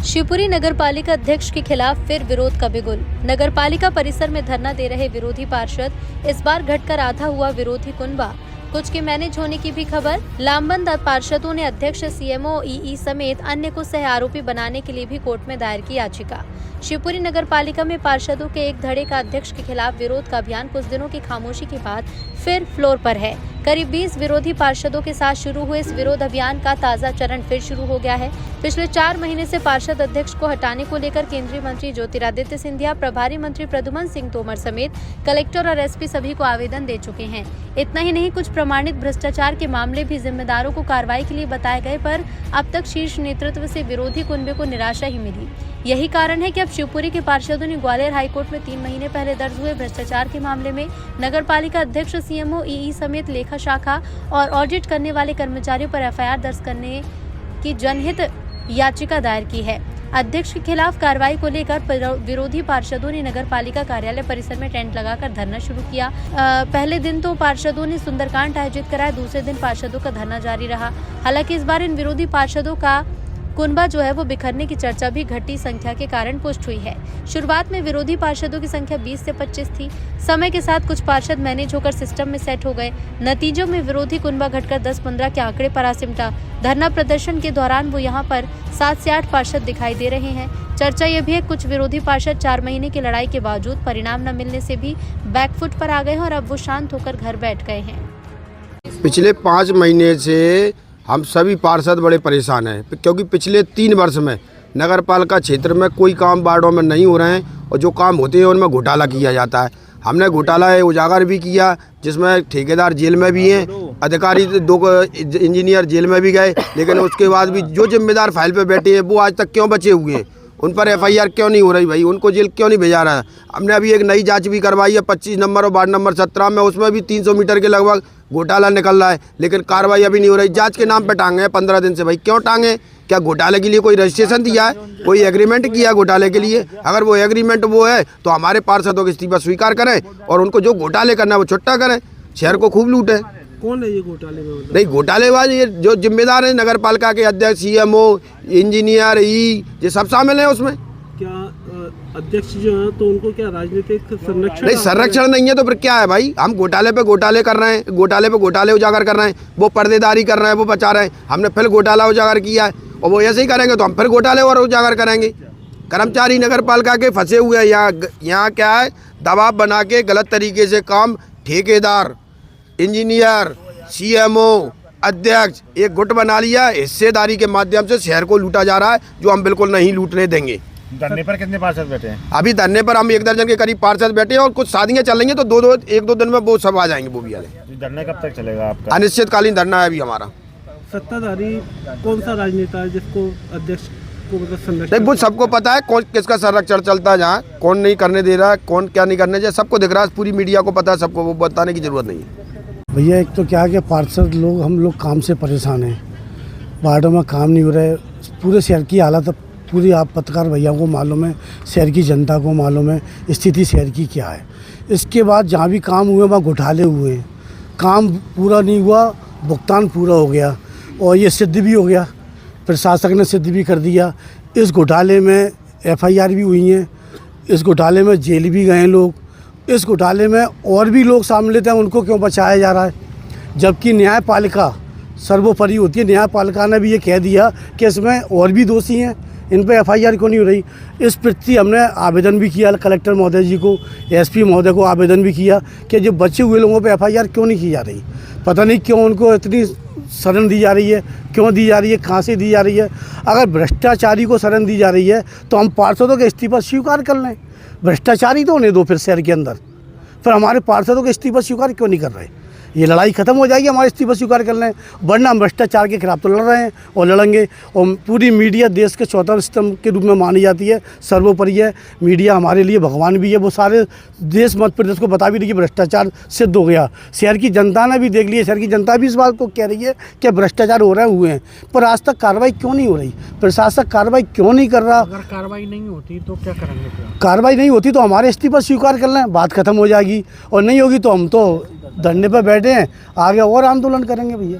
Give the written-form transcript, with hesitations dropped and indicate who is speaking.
Speaker 1: शिवपुरी नगरपालिका अध्यक्ष के खिलाफ फिर विरोध का बिगुल। नगरपालिका परिसर में धरना दे रहे विरोधी पार्षद इस बार घटकर आधा हुआ विरोधी कुनबा। कुछ के मैनेज होने की भी खबर। लामबंद पार्षदों ने अध्यक्ष, सीएमओ, ईई समेत अन्य को सह आरोपी बनाने के लिए भी कोर्ट में दायर की याचिका। शिवपुरी नगरपालिका में पार्षदों के एक धड़े का अध्यक्ष के खिलाफ विरोध का अभियान कुछ दिनों की खामोशी के बाद फिर फ्लोर पर है। करीब 20 विरोधी पार्षदों के साथ शुरू हुए इस विरोध अभियान का ताजा चरण फिर शुरू हो गया है। पिछले 4 महीने से पार्षद अध्यक्ष को हटाने को लेकर केंद्रीय मंत्री ज्योतिरादित्य सिंधिया, प्रभारी मंत्री प्रद्युमन सिंह तोमर समेत कलेक्टर और एसपी सभी को आवेदन दे चुके हैं। इतना ही नहीं, कुछ प्रमाणित भ्रष्टाचार के मामले भी जिम्मेदारों को कार्रवाई के लिए बताए गए, पर अब तक शीर्ष नेतृत्व से विरोधी कुनबे को निराशा ही मिली। यही कारण है कि अब शिवपुरी के पार्षदों ने ग्वालियर हाईकोर्ट में 3 महीने पहले दर्ज हुए भ्रष्टाचार के मामले में नगरपालिका अध्यक्ष, सीएमओ, ईई समेत लेखा शाखा और ऑडिट करने वाले कर्मचारियों पर एफआईआर दर्ज करने की जनहित याचिका दायर की है। अध्यक्ष के खिलाफ कार्रवाई को लेकर विरोधी पार्षदों ने नगरपालिका कार्यालय परिसर में टेंट लगाकर धरना शुरू किया। पहले दिन तो पार्षदों ने सुंदरकांड आयोजित कराया, दूसरे दिन पार्षदों का धरना जारी रहा। हालांकि इस बार इन विरोधी पार्षदों का कुनबा जो है वो बिखरने की चर्चा भी घटी संख्या के कारण पुष्ट हुई है। शुरुआत में विरोधी पार्षदों की संख्या 20 से 25 थी। समय के साथ कुछ पार्षद मैनेज होकर सिस्टम में सेट हो गए। नतीजों में विरोधी कुनबा घटकर 10-15 के आंकड़े पर आ सिमटा। धरना प्रदर्शन के दौरान वो यहाँ पर 7 से 8 पार्षद दिखाई दे रहे हैं। चर्चा ये भी है, कुछ विरोधी पार्षद 4 महीने की लड़ाई के बावजूद परिणाम न मिलने से भी बैकफुट पर आ गए हैं और अब वो शांत होकर घर बैठ गए हैं।
Speaker 2: पिछले 5 महीने से हम सभी पार्षद बड़े परेशान हैं, क्योंकि पिछले 3 वर्ष में नगरपालिका क्षेत्र में कोई काम वार्डों में नहीं हो रहे हैं और जो काम होते हैं उनमें घोटाला किया जाता है। हमने घोटाला उजागर भी किया, जिसमें ठेकेदार जेल में भी हैं, अधिकारी 2 इंजीनियर जेल में भी गए, लेकिन उसके बाद भी जो जिम्मेदार फाइल पे बैठे हैं वो आज तक क्यों बचे हुए हैं? उन पर एफआईआर क्यों नहीं हो रही भाई? उनको जेल क्यों नहीं भेजा रहा है? हमने अभी एक नई जांच भी करवाई है 25 नंबर और वार्ड नंबर 17 में, उसमें भी 300 मीटर के लगभग घोटाला निकल रहा है, लेकिन कार्रवाई अभी नहीं हो रही। जांच के नाम पे टांगे हैं 15 दिन से। भाई क्यों टांगे? क्या घोटाले के लिए कोई रजिस्ट्रेशन दिया है, कोई एग्रीमेंट किया घोटाले के लिए? अगर वो एग्रीमेंट वो है तो हमारे पार्षदों के इस्तीफा स्वीकार करें और उनको जो घोटाले करना है वो छुट्टा करें, शहर को खूब लूटें।
Speaker 3: कौन है ये घोटाले में?
Speaker 2: नहीं, घोटालेबाज ये जो जिम्मेदार है नगरपालिका के अध्यक्ष, सीएमओ, इंजीनियर, ई, ये सब शामिल हैं उसमें।
Speaker 3: क्या अध्यक्ष जो है तो उनको क्या राजनीतिक संरक्षण?
Speaker 2: नहीं, संरक्षण नहीं है तो फिर क्या है भाई? हम घोटाले पे घोटाले कर रहे हैं, घोटाले पे घोटाले उजागर कर रहे हैं, वो पर्देदारी कर रहे हैं, वो बचा रहे हैं। हमने फिर घोटाला उजागर किया है और वो ऐसे ही करेंगे तो हम फिर घोटाले और उजागर करेंगे। कर्मचारी नगरपालिका के फंसे हुए हैं यहाँ क्या है, दबाव बना के गलत तरीके से काम, ठेकेदार, इंजीनियर, सीएमओ, अध्यक्ष एक गुट बना लिया, हिस्सेदारी के माध्यम से शहर को लूटा जा रहा है, जो हम बिल्कुल नहीं लूटने देंगे।
Speaker 4: धरने पर कितने पार्षद बैठे हैं?
Speaker 2: अभी धरने पर हम 1 दर्जन के करीब पार्षद बैठे हैं और कुछ शादियां चल रही हैं, तो 1-2 दिन में वो सब आ जाएंगे। वो भी वाले
Speaker 4: धरना कब तक चलेगा आपका?
Speaker 2: अनिश्चितकालीन धरना है अभी हमारा।
Speaker 3: सत्ताधारी कौन सा राजनेता है जिसको अध्यक्ष को मतलब संरक्षण?
Speaker 2: नहीं, वो सबको पता है कौन किसका संरक्षण चलता है, जहाँ कौन नहीं करने दे रहा है, कौन क्या नहीं करने चाहिए, सबको दिख रहा है, पूरी मीडिया को पता है सबको, वो बताने की जरूरत नहीं है।
Speaker 5: भैया एक तो क्या है कि पार्षद लोग, हम लोग काम से परेशान हैं, वार्डों में काम नहीं हो रहा है। पूरे शहर की हालत पूरी आप पत्रकार भैया को मालूम है, शहर की जनता को मालूम है स्थिति शहर की क्या है। इसके बाद जहाँ भी काम हुए वहाँ घोटाले हुए हैं, काम पूरा नहीं हुआ, भुगतान पूरा हो गया और ये सिद्ध भी हो गया, प्रशासक ने सिद्ध भी कर दिया। इस घोटाले में एफआईआर भी हुई हैं, इस घोटाले में जेल भी गए लोग, इस घोटाले में और भी लोग शामिल थे, उनको क्यों बचाया जा रहा है? जबकि न्यायपालिका सर्वोपरि होती है। न्यायपालिका ने भी ये कह दिया कि इसमें और भी दोषी हैं, इन पर एफआईआर क्यों नहीं हो रही? इस प्रति हमने आवेदन भी किया कलेक्टर महोदय जी को, एसपी महोदय को आवेदन भी किया कि जो बचे हुए लोगों पर एफआईआर क्यों नहीं की जा रही? पता नहीं क्यों उनको इतनी शरण दी जा रही है, क्यों दी जा रही है, कहाँ से दी जा रही है? अगर भ्रष्टाचारी को शरण दी जा रही है तो हम पार्षदों के इस्तीफा स्वीकार कर लें। भ्रष्टाचारी तो होने दो फिर शहर के अंदर, फिर हमारे पार्षदों के इस्तीफा स्वीकार क्यों नहीं कर रहे? ये लड़ाई खत्म हो जाएगी, हमारे इस्तीफा स्वीकार कर लें, वरना हम भ्रष्टाचार के खिलाफ तो लड़ रहे हैं और लड़ेंगे। और पूरी मीडिया देश के चौथा स्तंभ के रूप में मानी जाती है, सर्वोपरि है। मीडिया हमारे लिए भगवान भी है, वो सारे देश मध्य प्रदेश को बता भी रही है कि भ्रष्टाचार सिद्ध हो गया। शहर की जनता ने भी देख लिया, शहर की जनता भी इस बात को कह रही है कि भ्रष्टाचार हो रहे हुए हैं, पर आज तक कार्रवाई क्यों नहीं हो रही? प्रशासक कार्रवाई क्यों नहीं कर रहा?
Speaker 3: अगर कार्रवाई नहीं होती तो क्या करेंगे?
Speaker 5: कार्रवाई नहीं होती तो हमारे इस्तीफा स्वीकार कर लें, बात खत्म हो जाएगी, और नहीं होगी तो हम तो धरने पर बैठे हैं, आगे और आंदोलन करेंगे भैया।